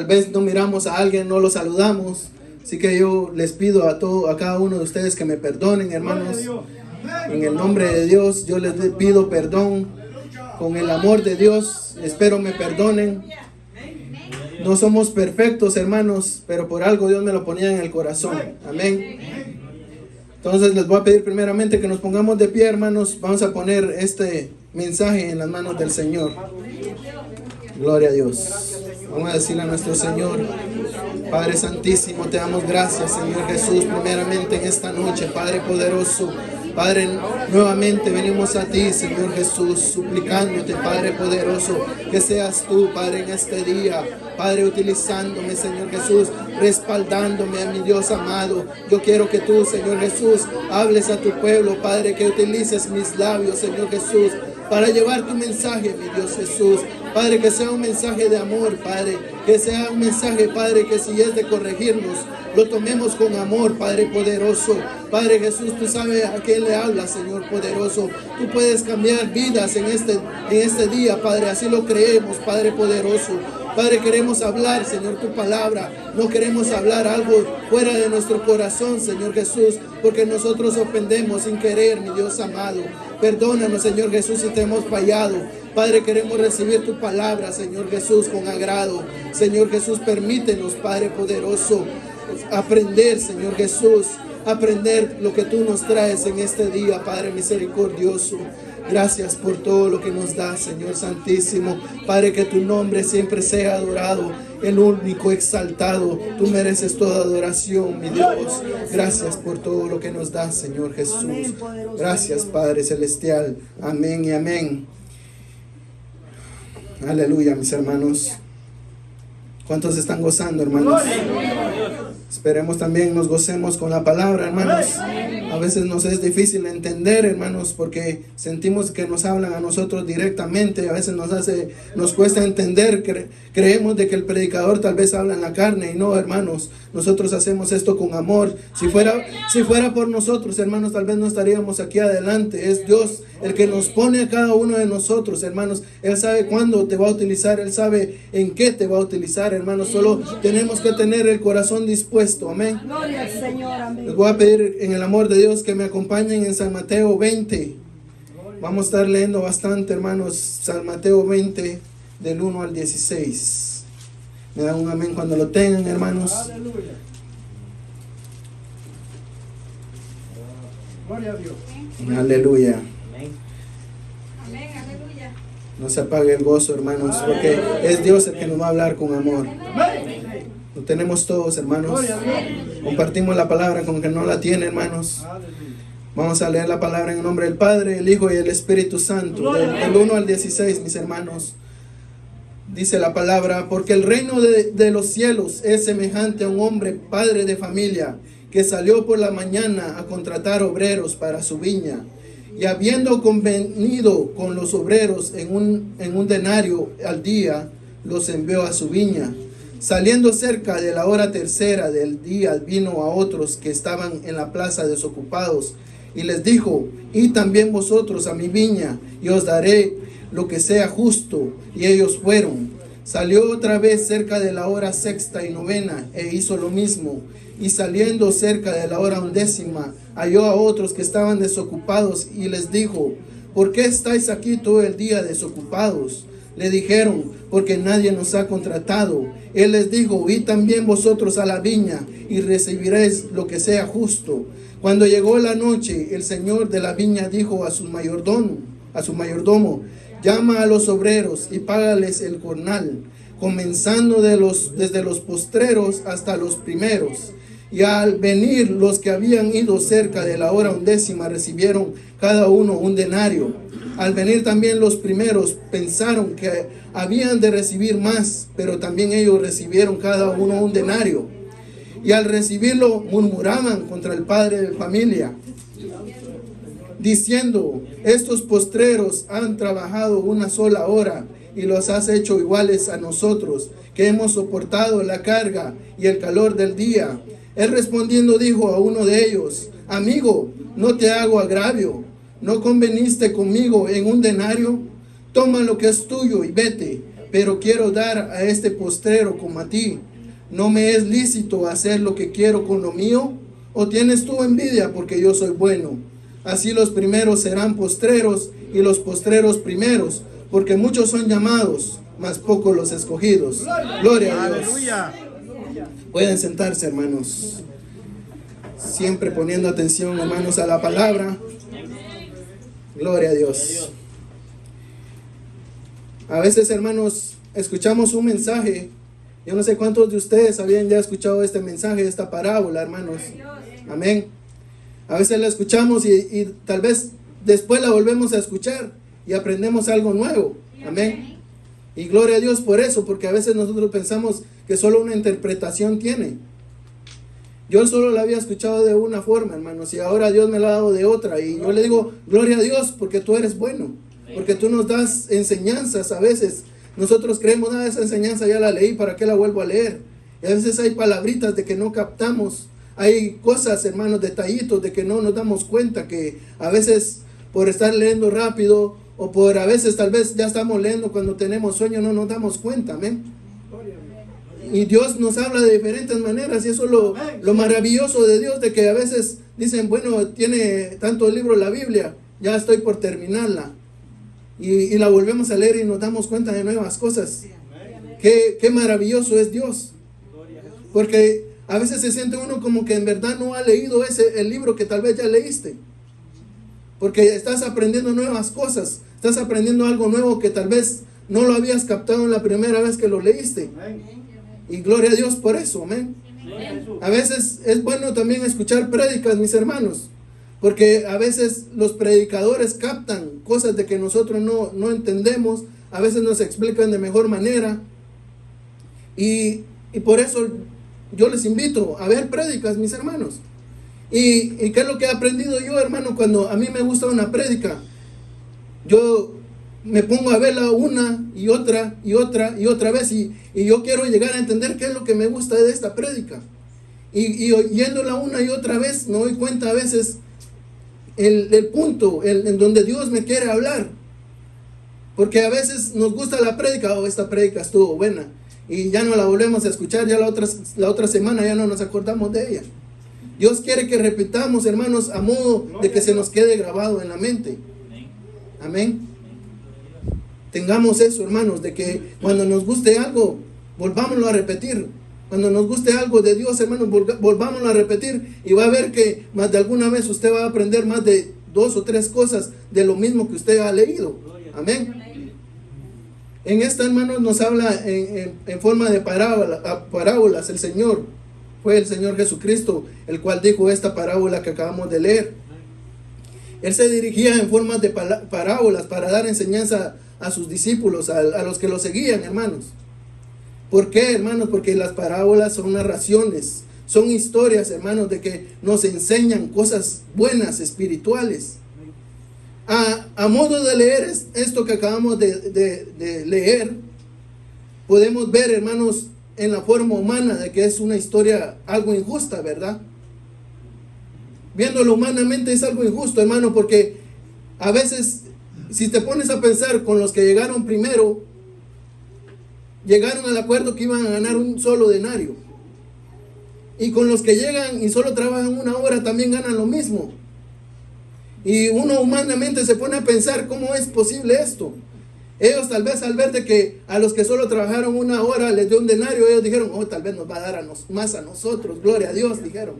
Tal vez no miramos a alguien, no lo saludamos. Así que yo les pido a cada uno de ustedes que me perdonen, hermanos. En el nombre de Dios, yo les pido perdón. Con el amor de Dios, espero me perdonen. No somos perfectos, hermanos, pero por algo Dios me lo ponía en el corazón. Amén. Entonces les voy a pedir primeramente que nos pongamos de pie, hermanos. Vamos a poner este mensaje en las manos del Señor. Gloria a Dios. Vamos a decirle a nuestro Señor: Padre Santísimo, te damos gracias, Señor Jesús, primeramente en esta noche, Padre poderoso. Padre, nuevamente venimos a ti, Señor Jesús, suplicándote, Padre poderoso, que seas tú, Padre, en este día, Padre, utilizándome, Señor Jesús, respaldándome a mi Dios amado. Yo quiero que tú, Señor Jesús, hables a tu pueblo, Padre, que utilices mis labios, Señor Jesús, para llevar tu mensaje, mi Dios Jesús. Padre, que sea un mensaje de amor, Padre, que sea un mensaje, Padre, que si es de corregirnos, lo tomemos con amor, Padre poderoso. Padre Jesús, tú sabes a quién le hablas, Señor poderoso. Tú puedes cambiar vidas en este día, Padre, así lo creemos, Padre poderoso. Padre, queremos hablar, Señor, tu palabra. No queremos hablar algo fuera de nuestro corazón, Señor Jesús, porque nosotros ofendemos sin querer, mi Dios amado. Perdónanos, Señor Jesús, si te hemos fallado. Padre, queremos recibir tu palabra, Señor Jesús, con agrado. Señor Jesús, permítenos, Padre poderoso, aprender, Señor Jesús, aprender lo que tú nos traes en este día, Padre misericordioso. Gracias por todo lo que nos das, Señor Santísimo. Padre, que tu nombre siempre sea adorado, el único exaltado. Tú mereces toda adoración, mi Dios. Gracias por todo lo que nos das, Señor Jesús. Gracias, Padre Celestial. Amén y amén. Aleluya, mis hermanos. ¿Cuántos están gozando, hermanos? Esperemos también nos gocemos con la palabra, hermanos. A veces nos es difícil entender, hermanos, porque sentimos que nos hablan a nosotros directamente. A veces nos cuesta entender. Creemos de que el predicador tal vez habla en la carne, y no, hermanos. Nosotros hacemos esto con amor. Si fuera por nosotros, hermanos, tal vez no estaríamos aquí adelante. Es Dios el que nos pone a cada uno de nosotros, hermanos. Él sabe cuándo te va a utilizar. Él sabe en qué te va a utilizar, hermanos. Solo tenemos que tener el corazón dispuesto. Amén. Gloria al Señor, amén. Les voy a pedir en el amor de Dios que me acompañen en San Mateo 20. Vamos a estar leyendo bastante, hermanos. San Mateo 20, del 1 al 16. Me dan un amén cuando lo tengan, hermanos. Aleluya. Gloria a Dios. Aleluya. Amén, aleluya. No se apague el gozo, hermanos, porque es Dios el que nos va a hablar con amor. Amén. Lo tenemos todos, hermanos. Gloria a Dios. Compartimos la palabra con que no la tiene, hermanos. Aleluya. Vamos a leer la palabra en el nombre del Padre, el Hijo y el Espíritu Santo. Del 1 al 16, mis hermanos. Dice la palabra: porque el reino de los cielos es semejante a un hombre, padre de familia, que salió por la mañana a contratar obreros para su viña. Y habiendo convenido con los obreros en un denario al día, los envió a su viña. Saliendo cerca de la hora tercera del día, vino a otros que estaban en la plaza desocupados, y les dijo: id también vosotros a mi viña, y os daré lo que sea justo. Y ellos fueron. Salió otra vez cerca de la hora sexta y novena, e hizo lo mismo. Y saliendo cerca de la hora 11, halló a otros que estaban desocupados, y les dijo: ¿por qué estáis aquí todo el día desocupados? Le dijeron: porque nadie nos ha contratado. Él les dijo: id también vosotros a la viña, y recibiréis lo que sea justo. Cuando llegó la noche, el señor de la viña dijo a su mayordomo: llama a los obreros y págales el jornal, comenzando desde los postreros hasta los primeros. Y al venir los que habían ido cerca de la hora 11, recibieron cada uno un denario. Al venir también los primeros, pensaron que habían de recibir más, pero también ellos recibieron cada uno un denario. Y al recibirlo murmuraban contra el padre de familia, diciendo: estos postreros han trabajado una sola hora, y los has hecho iguales a nosotros, que hemos soportado la carga y el calor del día. Él respondiendo dijo a uno de ellos: amigo, no te hago agravio. ¿No conveniste conmigo en un denario? Toma lo que es tuyo y vete. pero quiero dar a este postrero como a ti. ¿No me es lícito hacer lo que quiero con lo mío? ¿O tienes tú envidia porque yo soy bueno? Así los primeros serán postreros y los postreros primeros, porque muchos son llamados, mas pocos los escogidos. Gloria a Dios. Aleluya. Pueden sentarse, hermanos. Siempre poniendo atención, hermanos, a la palabra. Gloria a Dios. A veces, hermanos, escuchamos un mensaje. Yo no sé cuántos de ustedes habían ya escuchado este mensaje, esta parábola, hermanos. Amén. A veces la escuchamos y tal vez después la volvemos a escuchar y aprendemos algo nuevo. Amén. Y gloria a Dios por eso, porque a veces nosotros pensamos que solo una interpretación tiene. Yo solo la había escuchado de una forma, hermanos, y ahora Dios me la ha dado de otra. Y yo le digo, gloria a Dios, porque tú eres bueno, porque tú nos das enseñanzas a veces. Nosotros creemos, esa enseñanza ya la leí, ¿para qué la vuelvo a leer? Y a veces hay palabritas de que no captamos. Hay cosas, hermanos, detallitos de que no nos damos cuenta, que a veces por estar leyendo rápido o por a veces tal vez ya estamos leyendo cuando tenemos sueño, no nos damos cuenta, amén. Y Dios nos habla de diferentes maneras y eso es lo maravilloso de Dios, de que a veces dicen, bueno, tiene tanto el libro la Biblia, ya estoy por terminarla. Y la volvemos a leer y nos damos cuenta de nuevas cosas. Qué maravilloso es Dios. Porque a veces se siente uno como que en verdad no ha leído el libro que tal vez ya leíste. Porque estás aprendiendo nuevas cosas. Estás aprendiendo algo nuevo que tal vez no lo habías captado en la primera vez que lo leíste. Y gloria a Dios por eso, amén. A veces es bueno también escuchar prédicas, mis hermanos. Porque a veces los predicadores captan cosas de que nosotros no entendemos. A veces nos explican de mejor manera. Y por eso yo les invito a ver prédicas, mis hermanos. ¿Y qué es lo que he aprendido yo, hermano? Cuando a mí me gusta una prédica, yo me pongo a verla una y otra y otra y otra vez. Y yo quiero llegar a entender qué es lo que me gusta de esta prédica. Y oyéndola una y otra vez, me doy cuenta a veces el punto en donde Dios me quiere hablar. Porque a veces nos gusta la prédica, esta prédica estuvo buena, y ya no la volvemos a escuchar, ya la otra semana ya no nos acordamos de ella. Dios quiere que repitamos, hermanos, a modo de que se nos quede grabado en la mente. Amén. Tengamos eso, hermanos, de que cuando nos guste algo, volvámoslo a repetir. Cuando nos guste algo de Dios, hermanos, volvámoslo a repetir, y va a ver que más de alguna vez usted va a aprender más de 2 o 3 cosas de lo mismo que usted ha leído. Amén. En esta, hermanos, nos habla en forma de parábolas el Señor. Fue el Señor Jesucristo el cual dijo esta parábola que acabamos de leer. Él se dirigía en forma de parábolas para dar enseñanza a sus discípulos, a los que lo seguían, hermanos. ¿Por qué, hermanos? Porque las parábolas son narraciones, son historias, hermanos, de que nos enseñan cosas buenas, espirituales. A modo de leer esto que acabamos de leer, podemos ver, hermanos, en la forma humana de que es una historia algo injusta, ¿verdad? Viéndolo humanamente es algo injusto, hermano, porque a veces, si te pones a pensar con los que llegaron primero, llegaron al acuerdo que iban a ganar un solo denario. Y con los que llegan y solo trabajan 1 hora también ganan lo mismo. Y uno humanamente se pone a pensar cómo es posible esto. Ellos tal vez al ver de que a los que solo trabajaron 1 hora les dio un denario, ellos dijeron, tal vez nos va a dar más a nosotros, gloria a Dios, dijeron.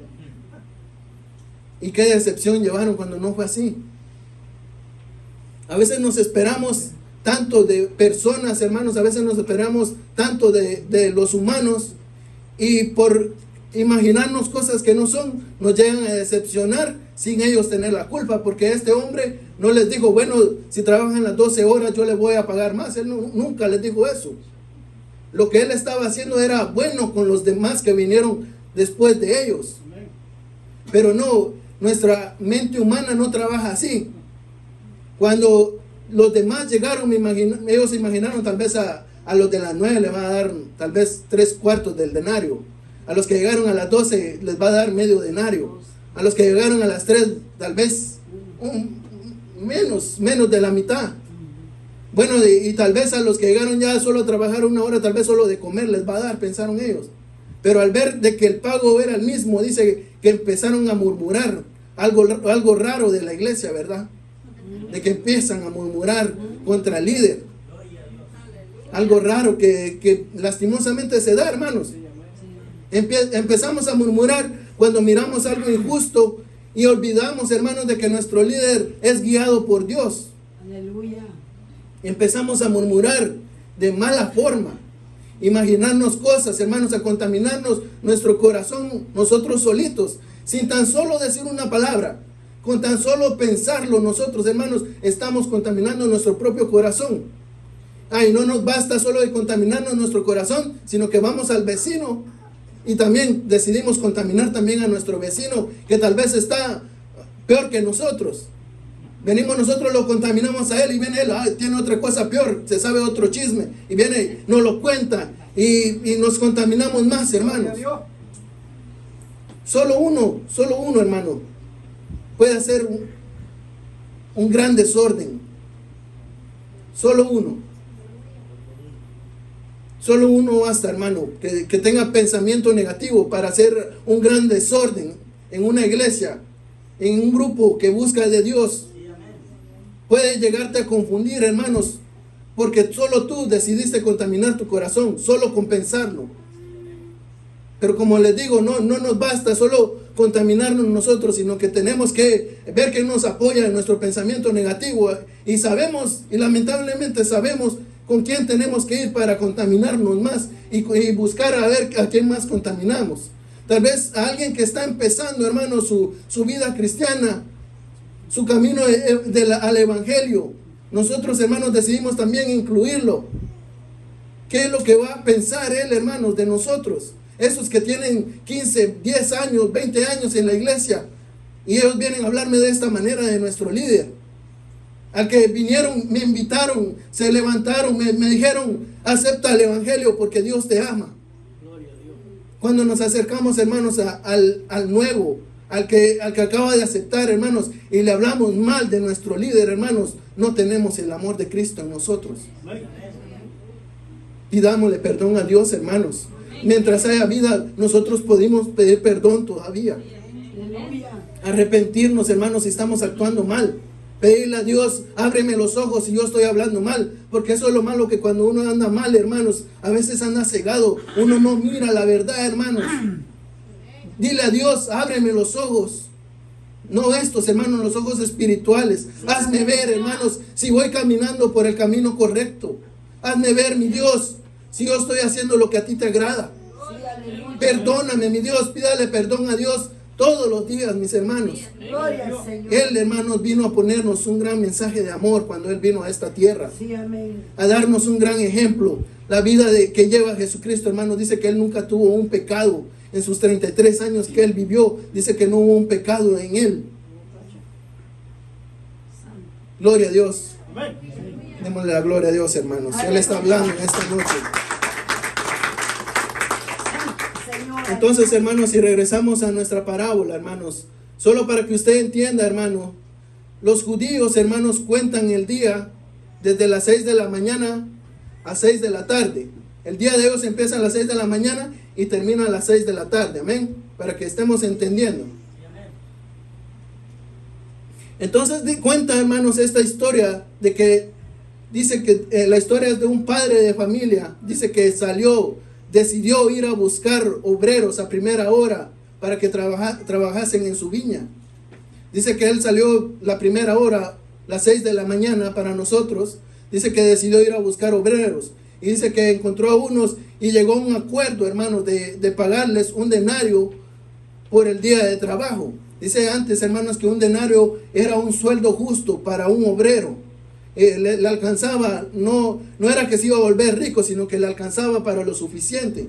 Y qué decepción llevaron cuando no fue así. A veces nos esperamos tanto de personas, hermanos, a veces nos esperamos tanto de los humanos, y por imaginarnos cosas que no son, nos llegan a decepcionar sin ellos tener la culpa, porque este hombre no les dijo, bueno, si trabajan las 12 horas yo les voy a pagar más. Él nunca les dijo eso. Lo que él estaba haciendo era bueno con los demás que vinieron después de ellos. Pero no, nuestra mente humana no trabaja así. Cuando los demás llegaron, ellos se imaginaron tal vez a los de las 9 les va a dar tal vez 3/4 del denario. A los que llegaron a las 12 les va a dar medio denario. A los que llegaron a las 3 tal vez menos de la mitad. Bueno, y tal vez a los que llegaron ya solo a trabajar una hora, tal vez solo de comer les va a dar, pensaron ellos. Pero al ver de que el pago era el mismo, dice que empezaron a murmurar algo raro de la iglesia, ¿verdad? De que empiezan a murmurar contra el líder. Algo raro que lastimosamente se da, hermanos. Empezamos a murmurar cuando miramos algo injusto y olvidamos, hermanos, de que nuestro líder es guiado por Dios. Aleluya. Empezamos a murmurar de mala forma, imaginarnos cosas, hermanos, a contaminarnos nuestro corazón nosotros solitos, sin tan solo decir una palabra, con tan solo pensarlo nosotros, hermanos, estamos contaminando nuestro propio corazón. Ay, no nos basta solo de contaminarnos nuestro corazón, sino que vamos al vecino y también decidimos contaminar también a nuestro vecino, que tal vez está peor que nosotros. Venimos nosotros, lo contaminamos a él y viene él, tiene otra cosa peor, se sabe otro chisme y viene, nos lo cuenta y nos contaminamos más, hermanos. Solo uno, hermano, puede hacer un gran desorden. Solo uno basta, hermano, que tenga pensamiento negativo para hacer un gran desorden en una iglesia, en un grupo que busca de Dios. Puede llegarte a confundir, hermanos, porque solo tú decidiste contaminar tu corazón, solo con pensarlo. Pero como les digo, no nos basta solo contaminarnos nosotros, sino que tenemos que ver que nos apoya en nuestro pensamiento negativo. Y sabemos, y lamentablemente sabemos, con quién tenemos que ir para contaminarnos más y buscar a ver a quién más contaminamos. Tal vez a alguien que está empezando, hermano, su vida cristiana, su camino al evangelio. Nosotros, hermanos, decidimos también incluirlo. ¿Qué es lo que va a pensar él, hermanos, de nosotros? Esos que tienen 15, 10 años, 20 años en la iglesia, y ellos vienen a hablarme de esta manera de nuestro líder. Al que vinieron, me invitaron, se levantaron, me dijeron, acepta el evangelio porque Dios te ama. Cuando nos acercamos, hermanos, al nuevo, al que acaba de aceptar, hermanos, y le hablamos mal de nuestro líder, hermanos, no tenemos el amor de Cristo en nosotros. Pidámosle perdón a Dios, hermanos. Mientras haya vida, nosotros podemos pedir perdón todavía. Arrepentirnos, hermanos, si estamos actuando mal. Pedirle a Dios, ábreme los ojos si yo estoy hablando mal, porque eso es lo malo, que cuando uno anda mal, hermanos, a veces anda cegado, uno no mira la verdad, hermanos. Dile a Dios, ábreme los ojos, no estos, hermanos, los ojos espirituales. Hazme ver, hermanos, si voy caminando por el camino correcto. Hazme ver, mi Dios, si yo estoy haciendo lo que a ti te agrada. Perdóname, mi Dios, pídale perdón a Dios todos los días, mis hermanos. Él, hermanos, vino a ponernos un gran mensaje de amor cuando Él vino a esta tierra. A darnos un gran ejemplo. La vida que lleva Jesucristo, hermanos, dice que Él nunca tuvo un pecado. En sus 33 años que Él vivió, dice que no hubo un pecado en Él. Gloria a Dios. Démosle la gloria a Dios, hermanos. Él está hablando en esta noche. Entonces, hermanos, si regresamos a nuestra parábola, hermanos, solo para que usted entienda, hermano, los judíos, hermanos, cuentan el día desde las 6 de la mañana a 6 de la tarde. El día de ellos empieza a las 6 de la mañana y termina a las 6 de la tarde, amén, para que estemos entendiendo. Entonces cuenta, hermanos, esta historia de que dice que la historia es de un padre de familia. Dice que decidió ir a buscar obreros a primera hora para que trabajasen en su viña. Dice que él salió la primera hora, las 6 de la mañana para nosotros. Dice que decidió ir a buscar obreros. Y dice que encontró a unos y llegó a un acuerdo, hermanos, de pagarles un denario por el día de trabajo. Dice antes, hermanos, que un denario era un sueldo justo para un obrero. Le alcanzaba, no era que se iba a volver rico, sino que le alcanzaba para lo suficiente.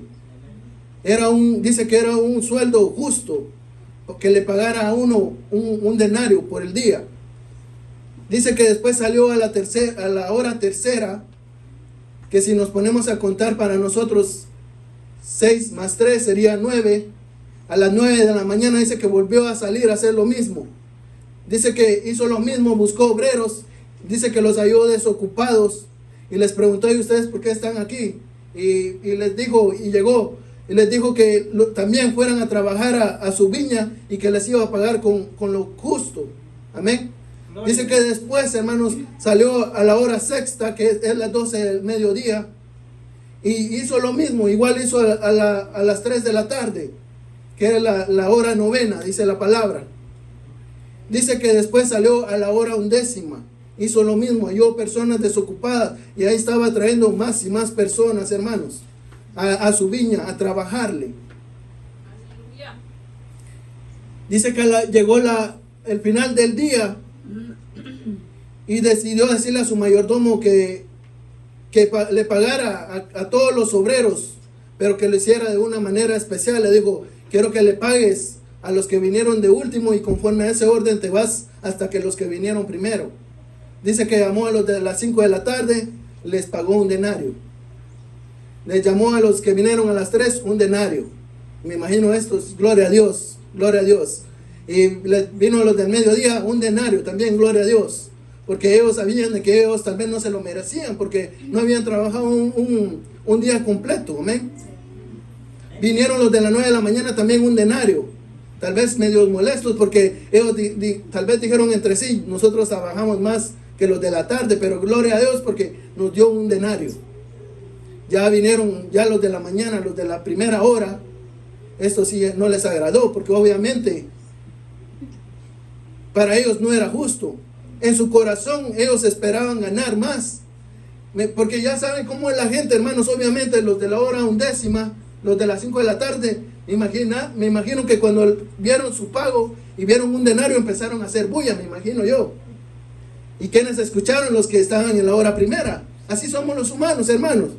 Dice que era un sueldo justo, que le pagara a uno un denario por el día. Dice que después salió a la hora tercera, que si nos ponemos a contar para nosotros 6 más 3 sería 9. A las 9 de la mañana dice que volvió a salir a hacer lo mismo. Dice que hizo lo mismo, buscó obreros. Dice que los halló desocupados y les preguntó: ¿y ustedes por qué están aquí? Y les dijo, y llegó, y les dijo que también fueran a trabajar a su viña y que les iba a pagar con lo justo. Amén. Dice que después, hermanos, salió a la hora sexta, que es las 12 del mediodía, y hizo lo mismo. Igual hizo a las 3 de la tarde, que era la hora novena, dice la palabra. Dice que después salió a la hora 11ª, hizo lo mismo, halló personas desocupadas, y ahí estaba trayendo más y más personas, hermanos, a su viña, a trabajarle. Dice que llegó el final del día, y decidió decirle a su mayordomo que le pagara a todos los obreros, pero que lo hiciera de una manera especial. Le dijo: quiero que le pagues a los que vinieron de último, y conforme a ese orden te vas hasta que los que vinieron primero. Dice que llamó a los de las 5 de la tarde, les pagó un denario. Les llamó a los que vinieron a las 3, un denario. Me imagino esto, gloria a Dios, gloria a Dios. Y vino a los del mediodía, un denario también, gloria a Dios. Porque ellos sabían de que ellos tal vez no se lo merecían, porque no habían trabajado un día completo. Amén. Vinieron los de las 9 de la mañana, también un denario. Tal vez medios molestos, porque ellos tal vez dijeron entre sí: nosotros trabajamos más que los de la tarde, pero gloria a Dios porque nos dio un denario. Ya vinieron ya los de la mañana, los de la primera hora. Esto sí no les agradó, porque obviamente para ellos no era justo. En su corazón ellos esperaban ganar más, porque ya saben cómo es la gente, hermanos. Obviamente los de la hora 11ª, los de las 5 de la tarde, me imagino que cuando vieron su pago y vieron un denario, empezaron a hacer bulla, me imagino yo. ¿Y quiénes escucharon? Los que estaban en la hora primera. Así somos los humanos, hermanos.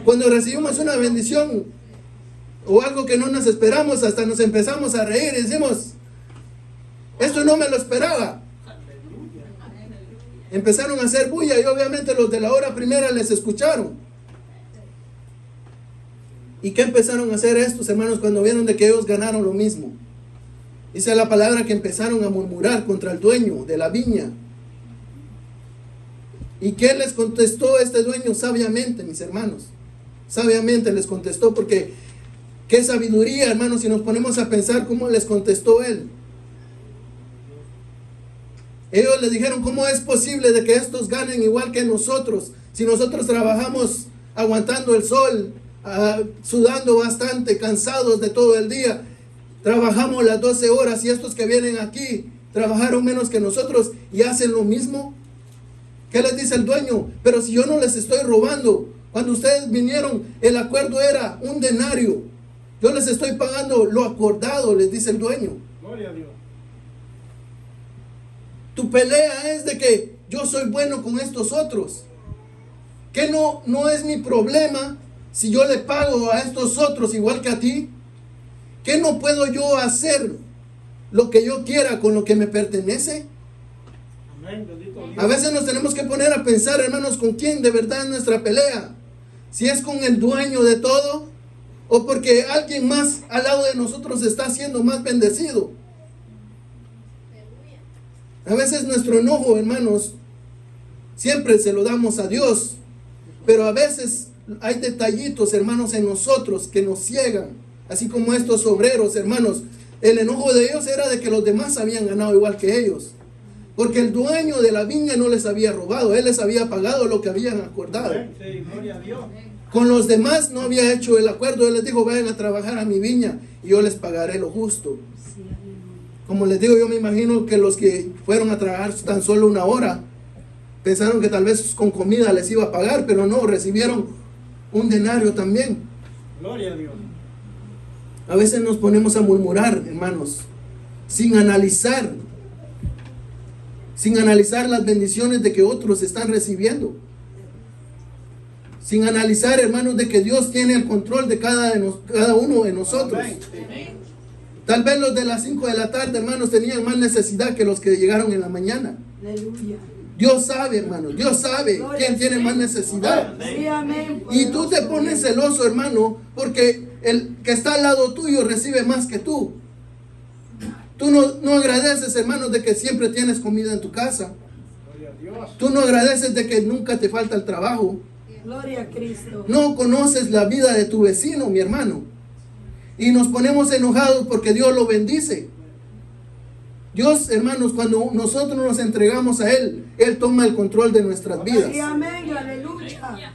Cuando recibimos una bendición o algo que no nos esperamos, hasta nos empezamos a reír y decimos: esto no me lo esperaba. Empezaron a hacer bulla, y obviamente los de la hora primera les escucharon. ¿Y qué empezaron a hacer estos hermanos cuando vieron de que ellos ganaron lo mismo? Dice la palabra que empezaron a murmurar contra el dueño de la viña. ¿Y qué les contestó este dueño? Sabiamente, mis hermanos. Sabiamente les contestó, porque qué sabiduría, hermanos, si nos ponemos a pensar cómo les contestó él. Ellos le dijeron: ¿cómo es posible de que estos ganen igual que nosotros? Si nosotros trabajamos aguantando el sol, sudando bastante, cansados de todo el día. Trabajamos las 12 horas, y estos que vienen aquí trabajaron menos que nosotros y hacen lo mismo. ¿Qué les dice el dueño? Pero si yo no les estoy robando, cuando ustedes vinieron, el acuerdo era un denario. Yo les estoy pagando lo acordado, les dice el dueño. Gloria a Dios. Tu pelea es de que yo soy bueno con estos otros. Que no es mi problema si yo le pago a estos otros igual que a ti. ¿Qué no puedo yo hacer lo que yo quiera con lo que me pertenece? Amén, bendito Dios. A veces nos tenemos que poner a pensar, hermanos, con quién de verdad es nuestra pelea. Si es con el dueño de todo, o porque alguien más al lado de nosotros está siendo más bendecido. A veces nuestro enojo, hermanos, siempre se lo damos a Dios, pero a veces hay detallitos, hermanos, en nosotros que nos ciegan, así como estos obreros, hermanos. El enojo de ellos era de que los demás habían ganado igual que ellos, porque el dueño de la viña no les había robado, él les había pagado lo que habían acordado. Sí, gloria a Dios. Con los demás no había hecho el acuerdo. Él les dijo: vayan a trabajar a mi viña y yo les pagaré lo justo. Como les digo, yo me imagino que los que fueron a trabajar tan solo una hora pensaron que tal vez con comida les iba a pagar, pero no, recibieron un denario también. Gloria a Dios. A veces nos ponemos a murmurar, hermanos, sin analizar las bendiciones de que otros están recibiendo, sin analizar, hermanos, de que Dios tiene el control de cada uno de nosotros. Amén. Tal vez los de las 5 de la tarde, hermanos, tenían más necesidad que los que llegaron en la mañana. Aleluya. Dios sabe, hermanos, Dios sabe quién tiene más necesidad. Sí, amén. Y tú te pones celoso, hermano, porque el que está al lado tuyo recibe más que tú. Tú no agradeces, hermanos, de que siempre tienes comida en tu casa. Gloria a Dios. Tú no agradeces de que nunca te falta el trabajo. Gloria a Cristo. No conoces la vida de tu vecino, mi hermano. Y nos ponemos enojados porque Dios lo bendice. Dios, hermanos, cuando nosotros nos entregamos a Él, Él toma el control de nuestras vidas. Sí, amén, aleluya.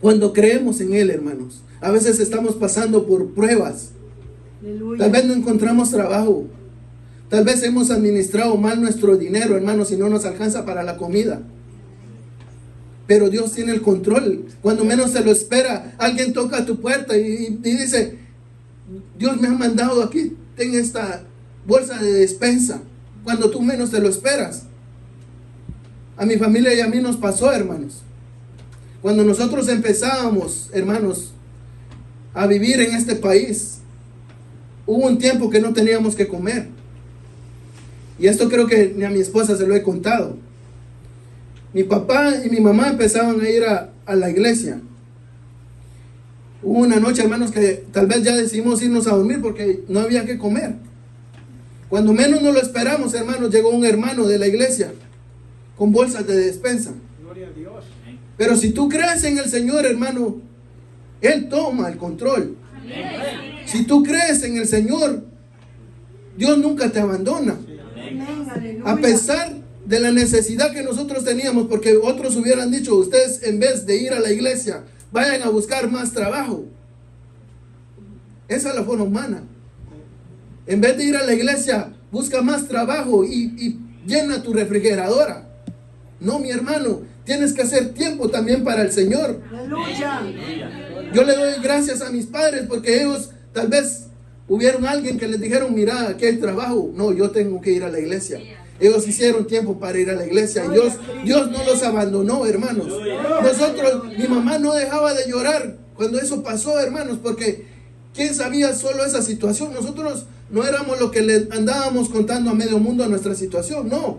Cuando creemos en Él, hermanos, a veces estamos pasando por pruebas. Aleluya. Tal vez no encontramos trabajo. Tal vez hemos administrado mal nuestro dinero, hermanos, y no nos alcanza para la comida. Pero Dios tiene el control. Cuando menos se lo espera, alguien toca a tu puerta y dice: Dios me ha mandado aquí, ten esta bolsa de despensa. Cuando tú menos te lo esperas. A mi familia y a mí nos pasó, hermanos. Cuando nosotros empezábamos, hermanos, a vivir en este país, hubo un tiempo que no teníamos que comer. Y esto creo que ni a mi esposa se lo he contado. Mi papá y mi mamá empezaban a ir a la iglesia. Hubo una noche, hermanos, que tal vez ya decidimos irnos a dormir porque no había que comer. Cuando menos nos lo esperamos, hermanos, llegó un hermano de la iglesia con bolsas de despensa. Gloria a Dios. Pero si tú crees en el Señor, hermano, Él toma el control. Si tú crees en el Señor, Dios nunca te abandona. Amén, aleluya. A pesar de la necesidad que nosotros teníamos, porque otros hubieran dicho: ustedes en vez de ir a la iglesia, vayan a buscar más trabajo. Esa es la forma humana. En vez de ir a la iglesia, busca más trabajo y llena tu refrigeradora. No, mi hermano, tienes que hacer tiempo también para el Señor. Aleluya. Yo le doy gracias a mis padres porque ellos tal vez hubieron alguien que les dijeron: mira, aquí hay trabajo. No, yo tengo que ir a la iglesia. Ellos hicieron tiempo para ir a la iglesia. Y Dios no los abandonó, hermanos. Mi mamá no dejaba de llorar cuando eso pasó, hermanos, porque ¿quién sabía solo esa situación? Nosotros no éramos lo que le andábamos contando a medio mundo a nuestra situación, no.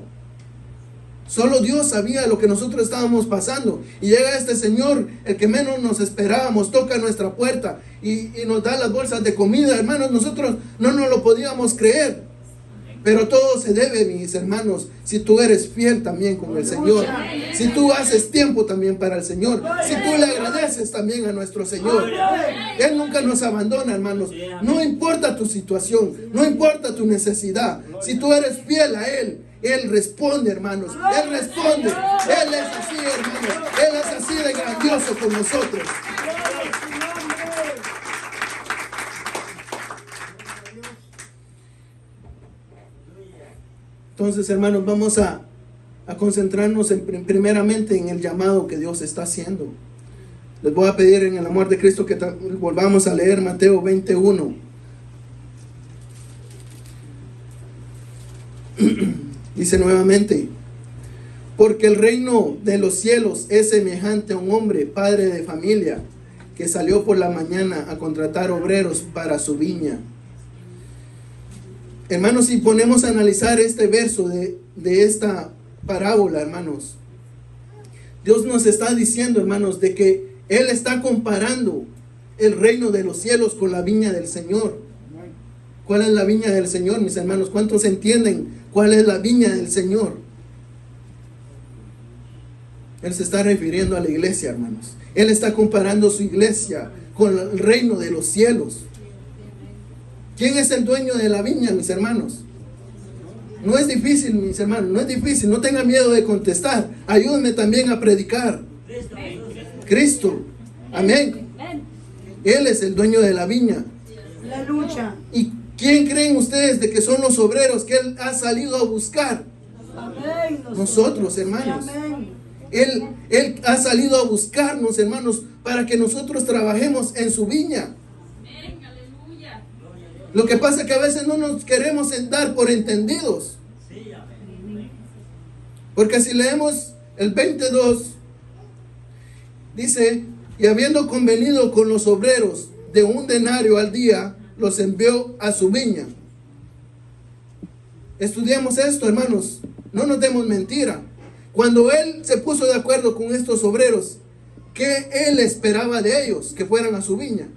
Solo Dios sabía lo que nosotros estábamos pasando. Y llega este Señor, el que menos nos esperábamos, toca nuestra puerta y nos da las bolsas de comida, hermanos. Nosotros no nos lo podíamos creer. Pero todo se debe, mis hermanos, si tú eres fiel también con el Señor. Si tú haces tiempo también para el Señor. Si tú le agradeces también a nuestro Señor. Él nunca nos abandona, hermanos. No importa tu situación, no importa tu necesidad. Si tú eres fiel a Él, Él responde, hermanos. Él responde. Él es así, hermanos. Él es así de grandioso con nosotros. Entonces, hermanos, vamos a concentrarnos primeramente en el llamado que Dios está haciendo. Les voy a pedir en el amor de Cristo que volvamos a leer Mateo 21. Dice nuevamente: porque el reino de los cielos es semejante a un hombre, padre de familia, que salió por la mañana a contratar obreros para su viña. Hermanos, si ponemos a analizar este verso de esta parábola, hermanos, Dios nos está diciendo, hermanos, de que Él está comparando el reino de los cielos con la viña del Señor. ¿Cuál es la viña del Señor, mis hermanos? ¿Cuántos entienden cuál es la viña del Señor? Él se está refiriendo a la iglesia, hermanos. Él está comparando su iglesia con el reino de los cielos. ¿Quién es el dueño de la viña, mis hermanos? No es difícil, mis hermanos, no es difícil. No tengan miedo de contestar. Ayúdenme también a predicar. Cristo. Amén. Él es el dueño de la viña. Aleluya. ¿Y quién creen ustedes de que son los obreros que Él ha salido a buscar? Amén. Nosotros, hermanos. Amén. Él ha salido a buscarnos, hermanos, para que nosotros trabajemos en su viña. Lo que pasa es que a veces no nos queremos dar por entendidos. Porque si leemos el 22, dice: y habiendo convenido con los obreros de 1 denario al día, los envió a su viña. Estudiamos esto, hermanos. No nos demos mentira. Cuando Él se puso de acuerdo con estos obreros, ¿qué Él esperaba de ellos? Que fueran a su viña.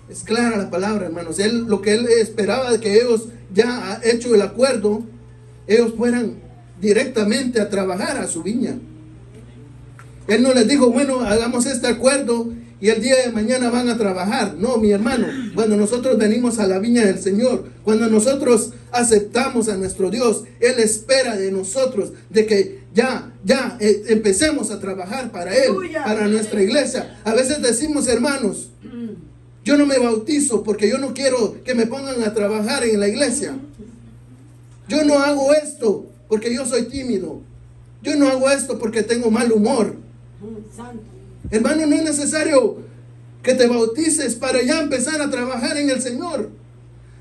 Es clara la palabra, hermanos. Lo que Él esperaba de que ellos, ya hecho el acuerdo, ellos fueran directamente a trabajar a su viña. Él no les dijo, bueno, hagamos este acuerdo y el día de mañana van a trabajar. No, mi hermano, cuando nosotros venimos a la viña del Señor, cuando nosotros aceptamos a nuestro Dios, Él espera de nosotros de que ya empecemos a trabajar para Él, para nuestra iglesia. A veces decimos, hermanos, yo no me bautizo porque yo no quiero que me pongan a trabajar en la iglesia. Yo no hago esto porque yo soy tímido. Yo no hago esto porque tengo mal humor. Hermano, no es necesario que te bautices para ya empezar a trabajar en el Señor.